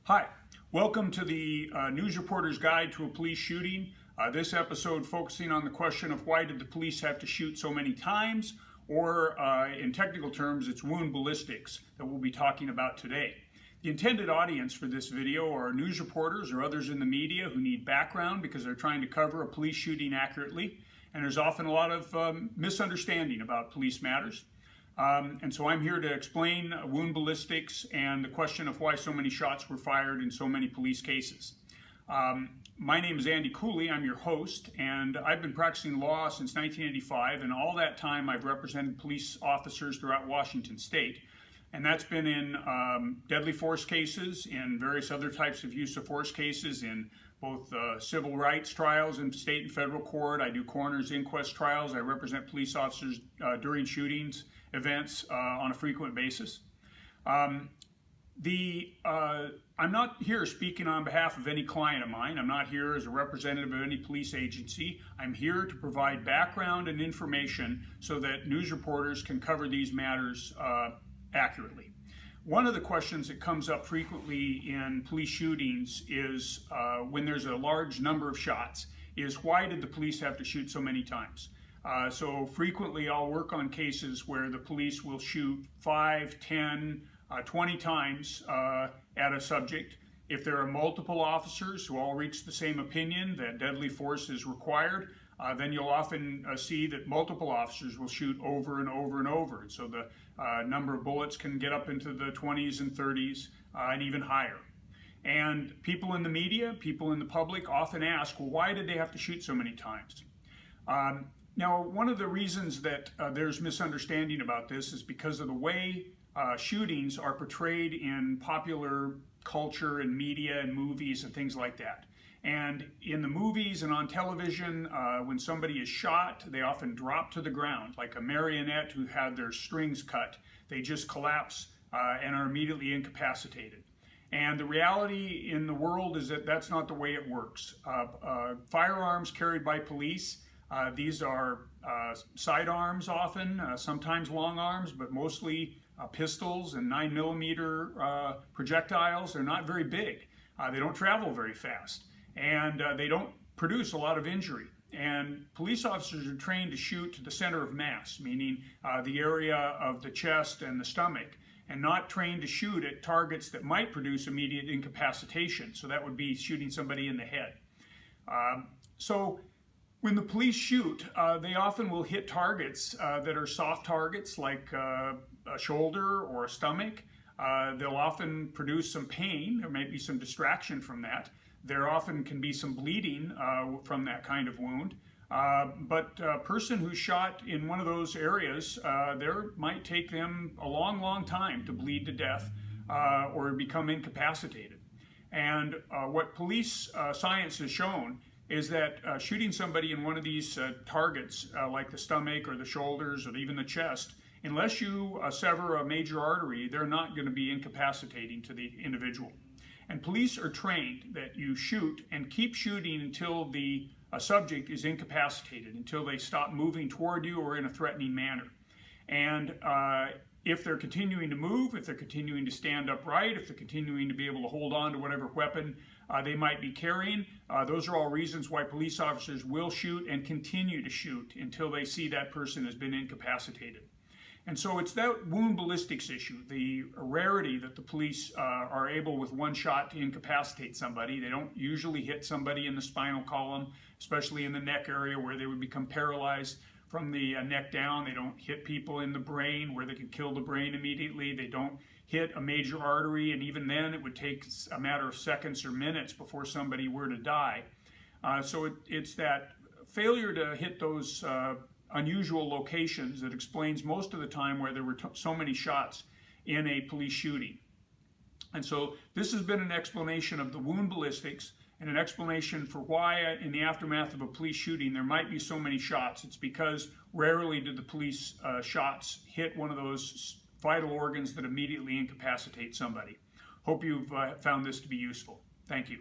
Hi, welcome to the News Reporter's Guide to a Police Shooting. This episode focusing on the question of why did the police have to shoot so many times, or in technical terms, it's wound ballistics that we'll be talking about today. The intended audience for this video are news reporters or others in the media who need background because they're trying to cover a police shooting accurately, and there's often a lot of misunderstanding about police matters. And so I'm here to explain wound ballistics and the question of why so many shots were fired in so many police cases. My name is Andy Cooley, I'm your host, and I've been practicing law since 1985, and all that time I've represented police officers throughout Washington State. And that's been in deadly force cases, in various other types of use of force cases, in both civil rights trials in state and federal court. I do coroner's inquest trials. I represent police officers during shootings, events on a frequent basis. I'm not here speaking on behalf of any client of mine. I'm not here as a representative of any police agency. I'm here to provide background and information so that news reporters can cover these matters accurately. One of the questions that comes up frequently in police shootings is when there's a large number of shots, is why did the police have to shoot so many times? So frequently I'll work on cases where the police will shoot 5, 10, 20 times at a subject. If there are multiple officers who all reach the same opinion that deadly force is required, then you'll often see that multiple officers will shoot over and over and over. And so the number of bullets can get up into the 20s and 30s and even higher. And people in the media, people in the public often ask, well, why did they have to shoot so many times? Now, one of the reasons that there's misunderstanding about this is because of the way shootings are portrayed in popular culture and media and movies and things like that. And in the movies and on television, when somebody is shot, they often drop to the ground like a marionette who had their strings cut. They just collapse and are immediately incapacitated. And the reality in the world is that that's not the way it works. Firearms carried by police, these are sidearms often, sometimes long arms, but mostly pistols and 9mm projectiles. They're not very big. They don't travel very fast. And they don't produce a lot of injury. And police officers are trained to shoot to the center of mass, meaning the area of the chest and the stomach, and not trained to shoot at targets that might produce immediate incapacitation. So that would be shooting somebody in the head. So when the police shoot, they often will hit targets that are soft targets like a shoulder or a stomach. They'll often produce some pain. There may be some distraction from that. There often can be some bleeding from that kind of wound. But a person who's shot in one of those areas, there might take them a long, long time to bleed to death or become incapacitated. And what police science has shown is that shooting somebody in one of these targets, like the stomach or the shoulders or even the chest, unless you sever a major artery, they're not going to be incapacitating to the individual. And police are trained that you shoot and keep shooting until the subject is incapacitated, until they stop moving toward you or in a threatening manner. And if they're continuing to move, if they're continuing to stand upright, if they're continuing to be able to hold on to whatever weapon they might be carrying, those are all reasons why police officers will shoot and continue to shoot until they see that person has been incapacitated. And so it's that wound ballistics issue, the rarity that the police are able with one shot to incapacitate somebody. They don't usually hit somebody in the spinal column, especially in the neck area where they would become paralyzed from the neck down. They don't hit people in the brain where they can kill the brain immediately. They don't hit a major artery, and even then it would take a matter of seconds or minutes before somebody were to die. So it's that failure to hit those unusual locations that explains most of the time where there were so many shots in a police shooting. And so this has been an explanation of the wound ballistics and an explanation for why in the aftermath of a police shooting there might be so many shots. It's because rarely do the police shots hit one of those vital organs that immediately incapacitate somebody. Hope you've found this to be useful. Thank you.